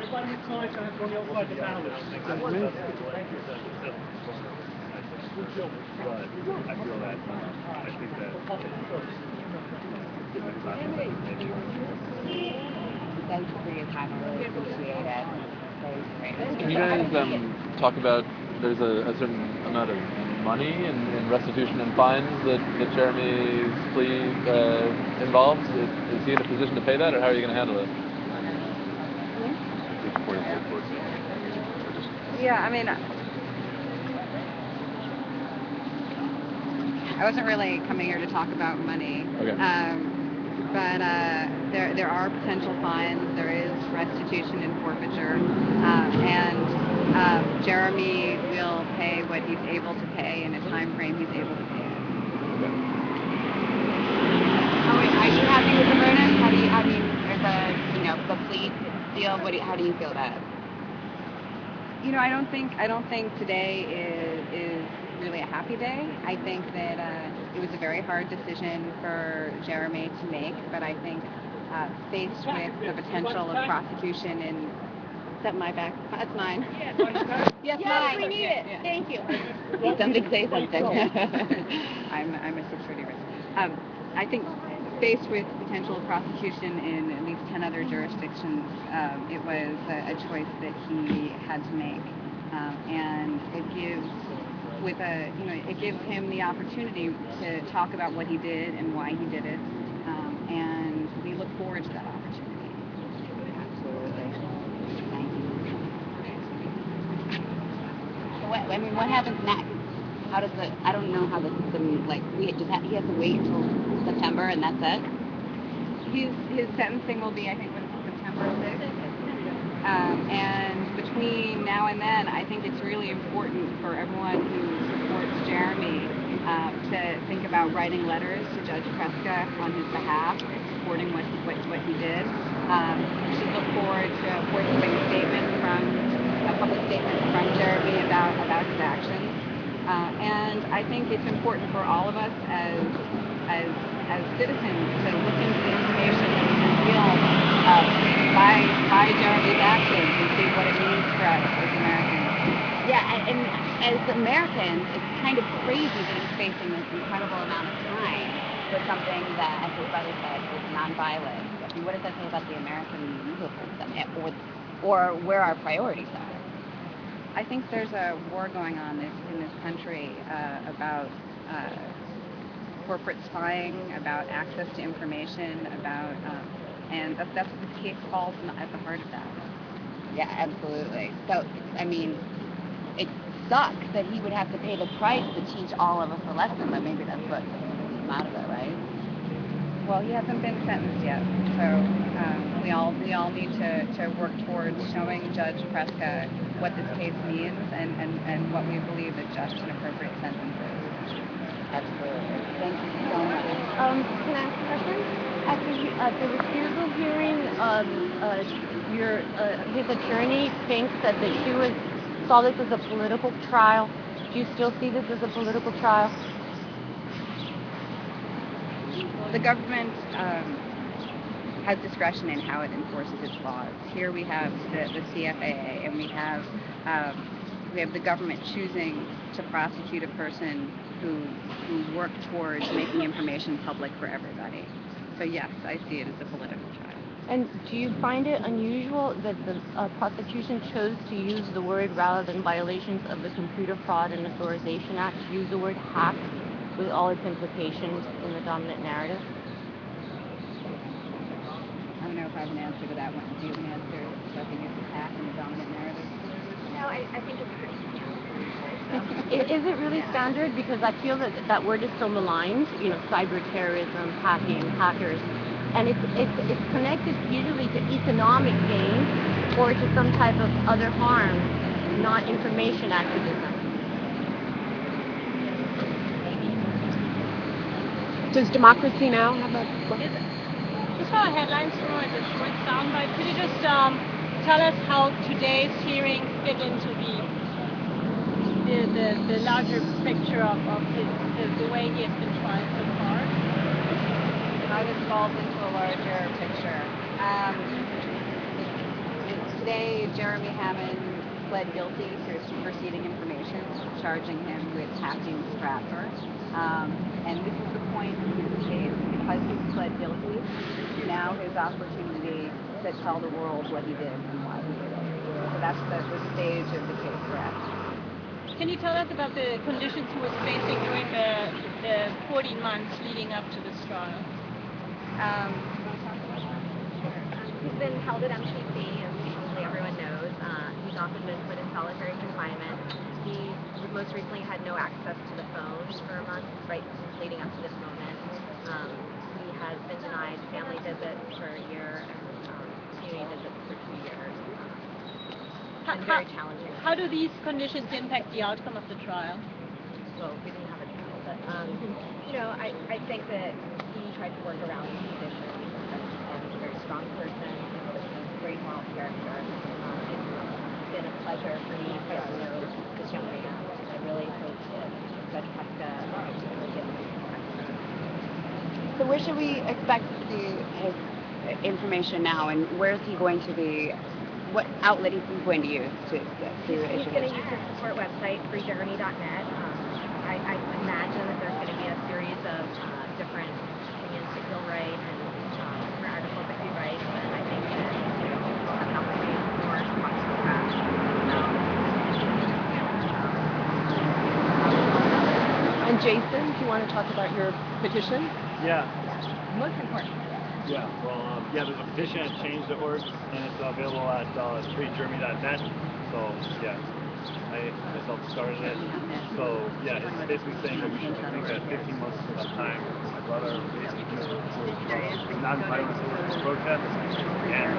Thanks for your time. I really appreciate it. Can you guys talk about, there's a certain amount of money and restitution and fines that Jeremy's plea involves? Is he in a position to pay that, or how are you going to handle it? Yeah, I mean, I wasn't really coming here to talk about money. Okay. But there are potential fines. There is restitution and forfeiture, and Jeremy will pay what he's able to pay in a time frame he's able to pay it. Oh, wait, are you happy with the verdict? How do you? I mean, the plea deal. How do you feel about it? I don't think today is really a happy day. I think that it was a very hard decision for Jeremy to make, but I think faced with the potential of prosecution in... Is that my back? That's mine. Yes, mine. We need it. Yeah. Thank you. Something say something. I'm a security risk. I think faced with potential prosecution in at least 10 other jurisdictions, it was a choice that he had to make, and it gives him the opportunity to talk about what he did and why he did it, and we look forward to that opportunity. Absolutely. Thank you. So what happens next? How does I don't know how the system, he has to wait until September and that's it? His sentencing will be, I think, September 6th. And between now and then, I think it's really important for everyone who supports Jeremy to think about writing letters to Judge Preska on his behalf, supporting what he did. We should look forward to a forthcoming public statement from Jeremy about his actions. And I think it's important for all of us as citizens to look into the information that was revealed by Jeremy's actions and see what it means for us as Americans. Yeah, and as Americans, it's kind of crazy that he's facing this incredible amount of time for something that, as his brother said, is nonviolent. I mean, what does that say about the American legal system, or where our priorities are? I think there's a war going on in this country about corporate spying, about access to information, and that's what this case falls at the heart of that. Yeah, absolutely. So, I mean, it sucks that he would have to pay the price to teach all of us a lesson, but maybe that's what keeps him out of it, right? Well, he hasn't been sentenced yet, so we all need to work towards showing Judge Preska what this case means and what we believe a just and appropriate sentence is. Absolutely. Thank you so much. Can I ask a question? At the refusal hearing, his attorney thinks that she saw this as a political trial. Do you still see this as a political trial? The government has discretion in how it enforces its laws. Here we have the CFAA, and we have the government choosing to prosecute a person who worked towards making information public for everybody. So yes, I see it as a political trial. And do you find it unusual that the prosecution chose to use the word, rather than violations of the Computer Fraud and Authorization Act, to use the word hack with all its implications in the dominant narrative? I don't know if I have an answer to that one. Do you have an answer? Do I think it's a hack in the dominant narrative? No, I think it's pretty standard. Is it really standard? Because I feel that word is so maligned, cyber terrorism, hacking, hackers, and it's connected usually to economic gain or to some type of other harm, not information activism. Does Democracy Now! Have a question? Just saw a headline through it, a short soundbite. Could you just tell us how today's hearing fit into the larger picture of the way he has been tried so far? How this falls into a larger picture. today, Jeremy Hammond pled guilty to superseding information, charging him with hacking Stratford. And this is the point in his case, because he's pled guilty, this is now his opportunity to tell the world what he did and why he did it. So that's the stage of the case we're at. Can you tell us about the conditions he was facing during the 14 months leading up to this trial? He's been held at MTC, as probably everyone knows. He's often been put in solitary confinement. He most recently had no access to the phone for a month, right leading up to this moment. He has been denied family visits for a year and community visits for 2 years. And very challenging. How do these conditions impact the outcome of the trial? Well, we didn't have a trial, but I think that he tried to work around these conditions. He's a very strong person, a great moral character. It's been a pleasure for me to get to know this young man. I really hope that Judge Pesca will give him respect. So where should we expect to see his information now, and where is he going to be? What outlet is he going to use to He's going to use his support website, freejeremy.net. I imagine that there's going to be a series of different opinions that he'll write and different articles that he writes, and I think that we'll have an opportunity for to watch the press. And Jason, do you want to talk about your petition? Yeah. Most important. Yeah. Well, there's a petition at change.org, and it's available at freejeremy.net. So, yeah, I myself started it. So, yeah, it's basically saying that we should think that 15 months of time for my brother basically to non-violent civil protests. And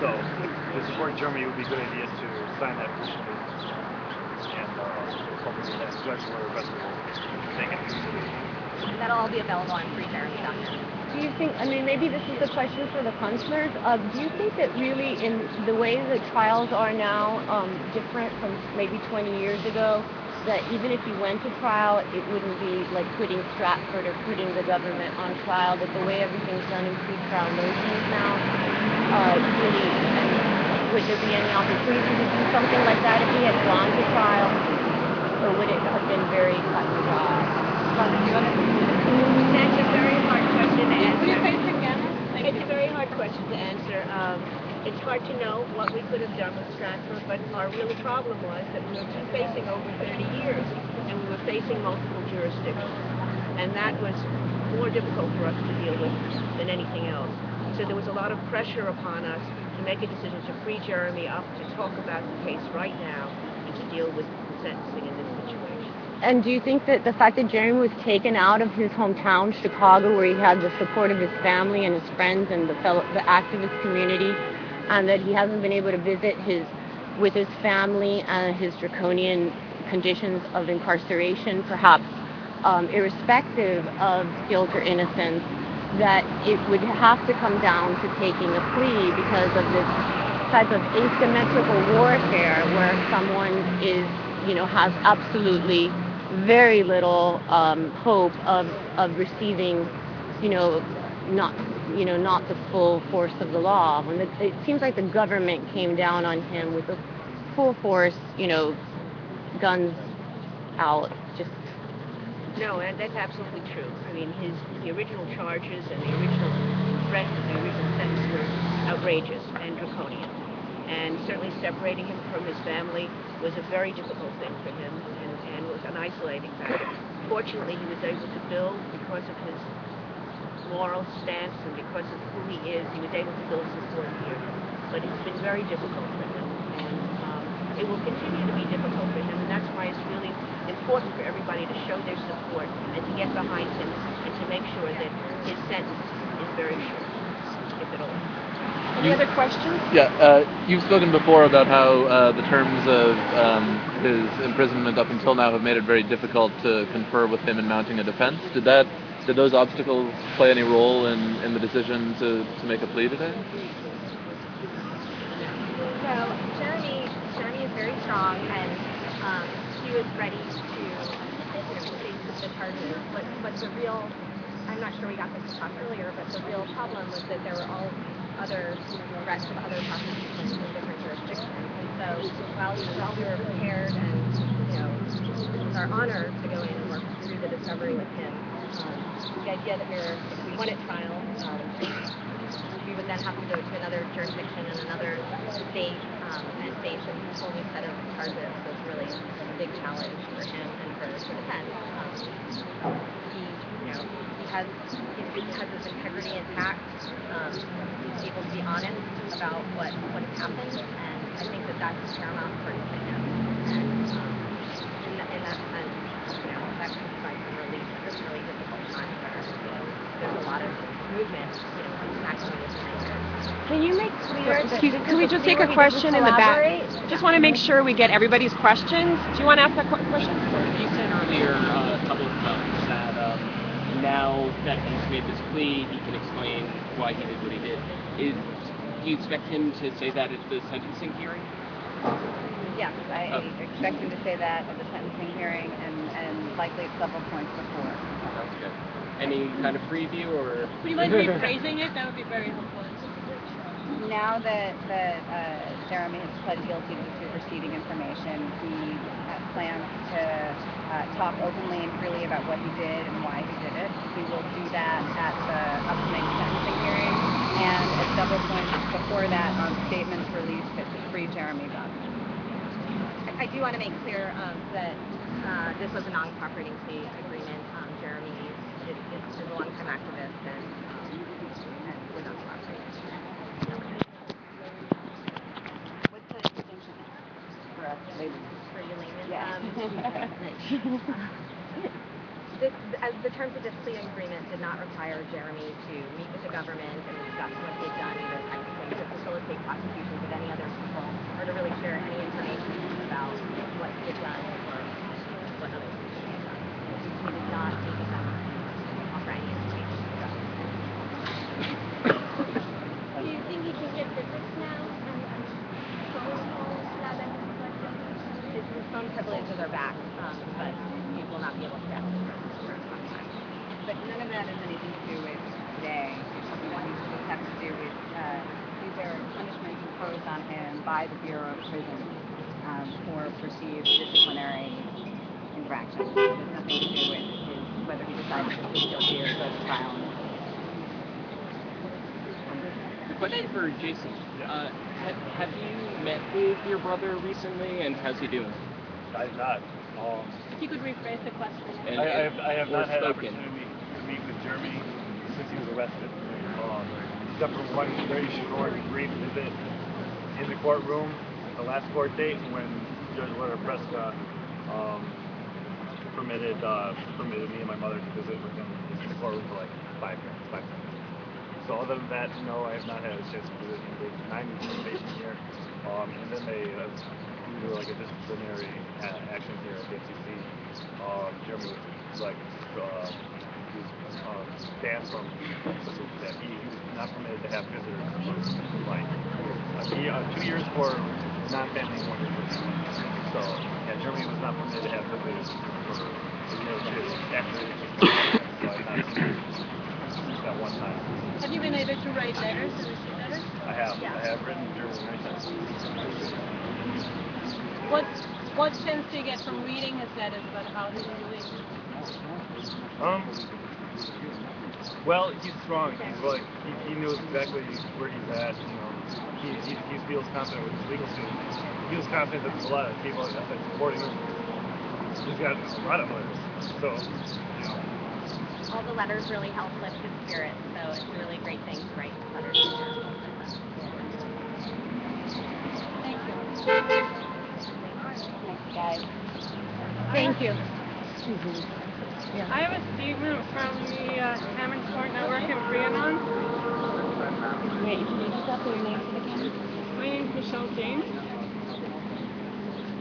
so, to support Germany, it would be a good idea to sign that petition and hopefully that judge will arrest me. Take it. And that'll all be available on freejeremy.net. Do you think, maybe this is a question for the counselors, do you think that really in the way the trials are now different from maybe 20 years ago, that even if you went to trial, it wouldn't be like putting Stratford or putting the government on trial, that the way everything's done in pre-trial motions now, really, would there be any opportunity to do something like that if he had gone to trial, or would it have been very cut and dry? That's a very hard question to answer. It's a very hard question to answer. It's hard to know what we could have done with Stratford, but our real problem was that we were facing over 30 years, and we were facing multiple jurisdictions. And that was more difficult for us to deal with than anything else. So there was a lot of pressure upon us to make a decision to free Jeremy up, to talk about the case right now, and to deal with sentencing in this situation. And do you think that the fact that Jeremy was taken out of his hometown, Chicago, where he had the support of his family and his friends and the activist community, and that he hasn't been able to visit with his family and his draconian conditions of incarceration, perhaps irrespective of guilt or innocence, that it would have to come down to taking a plea because of this type of asymmetrical warfare where someone has absolutely very little hope of receiving, not the full force of the law. When it seems like the government came down on him with the full force, guns out. Just No, and that's absolutely true. I mean, the original charges and the original threats and the original sentence were outrageous and draconian. And certainly separating him from his family was a very difficult thing for him and was an isolating factor. Fortunately, he was able to build, because of his moral stance and because of who he is, he was able to build support here. But it's been very difficult for him, and it will continue to be difficult for him, and that's why it's really important for everybody to show their support and to get behind him and to make sure that his sentence is very short, if at all. any other questions? Yeah, you've spoken before about how the terms of his imprisonment up until now have made it very difficult to confer with him in mounting a defense. Did those obstacles play any role in the decision to make a plea today? So Jeremy is very strong, and he was ready to face the charges. But the real, I'm not sure we got this talk earlier, but the real problem was that there were all other threats of other prosecutions in different while we were prepared and, it was our honor to go in and work through the discovery with him. The idea that if we won at trial, we would then have to go to another jurisdiction in another state and face a whole new set of charges was really a big challenge for him and for the defense. He has his integrity intact. He's able to be honest about what has happened, and I think that that's paramount importance to him. And in that sense, that can provide some relief at this really difficult time where there's a lot of movement, nationally within it. Can you make clear? Can we just take a question in the back? Just want to make sure we get everybody's questions. Do you want to ask that question? You said earlier, a couple of times that now that he's made this plea, he can explain why he did what he did. Do you expect him to say that at the sentencing hearing? Yes, I expect him to say that at the sentencing hearing and likely at several points before. Sounds good. Any kind of preview or? Would you mind rephrasing it? That would be very helpful. Now that Jeremy has pled guilty to the superseding information, he plans to talk openly and freely about what he did and why he did it. He will do that at the upcoming sentencing hearing and at several points before that on statements released to free Jeremy Dunn. I do want to make clear that this was a non-cooperating plea agreement. Jeremy is a long-time activist and would not cooperate. What's the distinction for us laymen? For you laymen? Yeah. As the terms of this plea agreement did not require Jeremy to meet with the government and discuss what they'd done, either technically to facilitate prosecutions of any other people, or to really share any information about what he had done or what other people had done. He did not meet with them to offer any information to the government. Do you think he can get visits now and phone calls now that he's collected? His phone privileges are back, but he will not be able to get them for some time. But none of that has anything to do with today. This has to do with these are punishments imposed on him by the Bureau of Prisons for perceived disciplinary infractions. It has nothing to do with whether he decides to plead guilty or go to trial. A question for Jason. Have you met with your brother recently, and how's he doing? I have not. If you could rephrase the question. I have not had an spoken. opportunity to meet with Jeremy since he was arrested. Except for one very short, brief visit in the courtroom, the last court date, when Judge Lerner Prescott permitted me and my mother to visit with him in the courtroom for like 5 minutes. So other than that, no, I have not had a chance to visit him. They denied me participation here, and then they do like a disciplinary action here at the FCC. Jeremy was like banned from that. He was not permitted to have visitors for like 2 years for non-family, 1 year for family. So yeah, Jeremy was not permitted to have visitors for a year after so I not seen him that one time. Have you been able to write letters and receive letters? I have written Jeremy many times. What sense do you get from reading his letters about how he's doing? Well, he's strong. He's like he knows exactly where he's at. He feels confident with his legal team. He feels confident that there's a lot of people that are supporting him. He's got a lot of letters. So, All the letters really help lift his spirit, so it's a really great thing to write letters to Jeremy. Thank you. Thanks, guys. Thank you. I have a statement from the Hammond Sport Network in Freeanon. Wait, introduce yourself and your name to the camera. My name is Michelle James.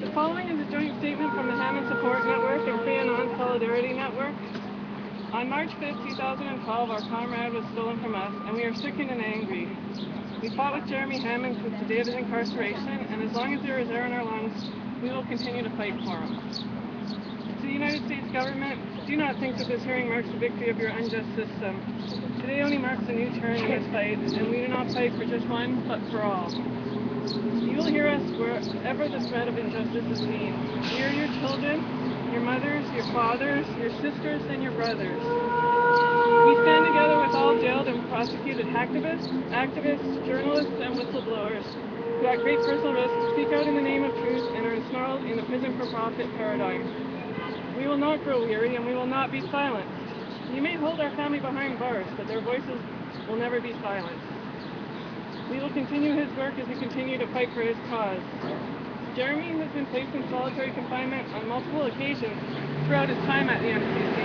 The following is a joint statement from the Hammond Support Network and Freeanon Solidarity Network. On March 5th, 2012, our comrade was stolen from us, and we are stricken and angry. We fought with Jeremy Hammond since the day of his incarceration, and as long as there is air in our lungs, we will continue to fight for him. To the United States government, do not think that this hearing marks the victory of your unjust system. Today only marks a new turn in this fight, and we do not fight for just one, but for all. You will hear us wherever wherever the threat of injustice is seen. We are your children, your mothers, your fathers, your sisters, and your brothers. We stand together with all jailed and prosecuted activists, journalists, and whistleblowers who at great personal risk speak out in the name of truth and are ensnarled in the prison for profit paradigm. We will not grow weary and we will not be silenced. You may hold our family behind bars, but their voices will never be silenced. We will continue his work as we continue to fight for his cause. Jeremy has been placed in solitary confinement on multiple occasions throughout his time at the MCC.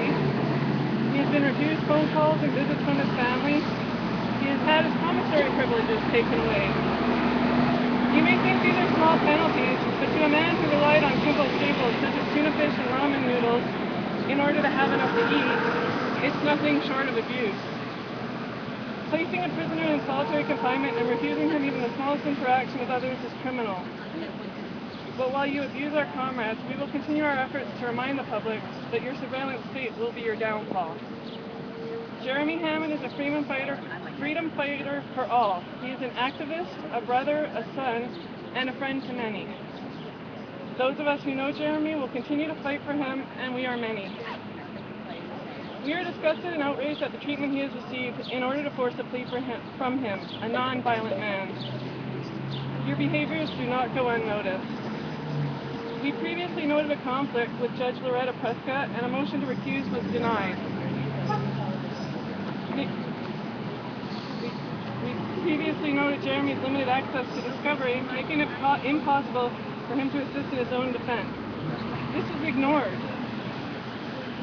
He has been refused phone calls and visits from his family. He has had his commissary privileges taken away. You may think these are small penalties, but to a man who relied on simple staples such as tuna fish and ramen noodles in order to have enough to eat, it's nothing short of abuse. Placing a prisoner in solitary confinement and refusing him even the smallest interaction with others is criminal. But while you abuse our comrades, we will continue our efforts to remind the public that your surveillance state will be your downfall. Jeremy Hammond is a freedom fighter for all. He is an activist, a brother, a son, and a friend to many. Those of us who know Jeremy will continue to fight for him, and we are many. We are disgusted and outraged at the treatment he has received in order to force a plea from him, a non-violent man. Your behaviors do not go unnoticed. We previously noted a conflict with Judge Loretta Prescott, and a motion to recuse was denied. We previously noted Jeremy's limited access to discovery, making it impossible for him to assist in his own defense. This is ignored.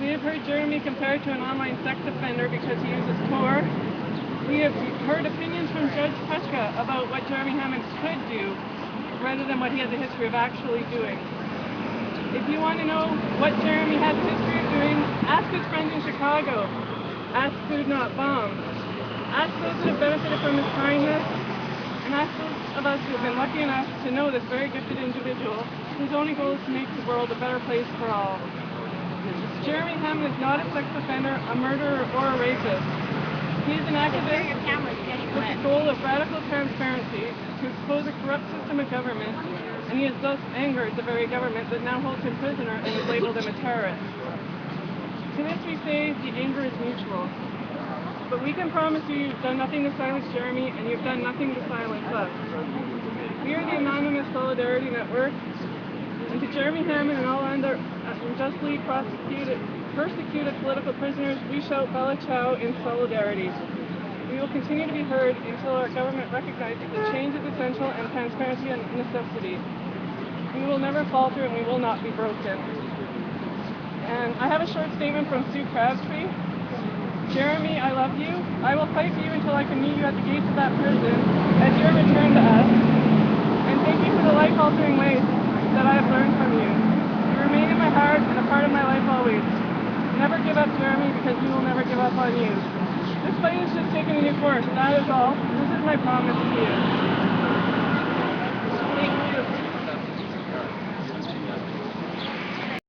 We have heard Jeremy compared to an online sex offender because he uses Tor. We have heard opinions from Judge Prescott about what Jeremy Hammond could do, rather than what he has a history of actually doing. If you want to know what Jeremy has a history of doing, ask his friends in Chicago. Ask Food Not Bombs. Ask those that have benefited from his kindness, and ask those of us who have been lucky enough to know this very gifted individual, whose only goal is to make the world a better place for all. Jeremy Hammond is not a sex offender, a murderer, or a rapist. He is an activist with the goal of radical transparency to expose a corrupt system of government, and he has thus angered the very government that now holds him prisoner and has labeled him a terrorist. To this we say the anger is mutual. But we can promise you you've done nothing to silence Jeremy, and you've done nothing to silence us. We are the Anonymous Solidarity Network, and to Jeremy Hammond and all other unjustly persecuted political prisoners, we shout Bella Ciao in solidarity. We will continue to be heard until our government recognizes that change is essential and transparency a necessity. We will never falter and we will not be broken. And I have a short statement from Sue Crabtree. Jeremy, I love you. I will fight for you until I can meet you at the gates of that prison as your return to us. And thank you for the life-altering ways that I have learned from you. You remain in my heart and a part of my life always. Never give up, Jeremy, because we will never give up on you. This fight is just taking a new course, that is all. This is my promise to you.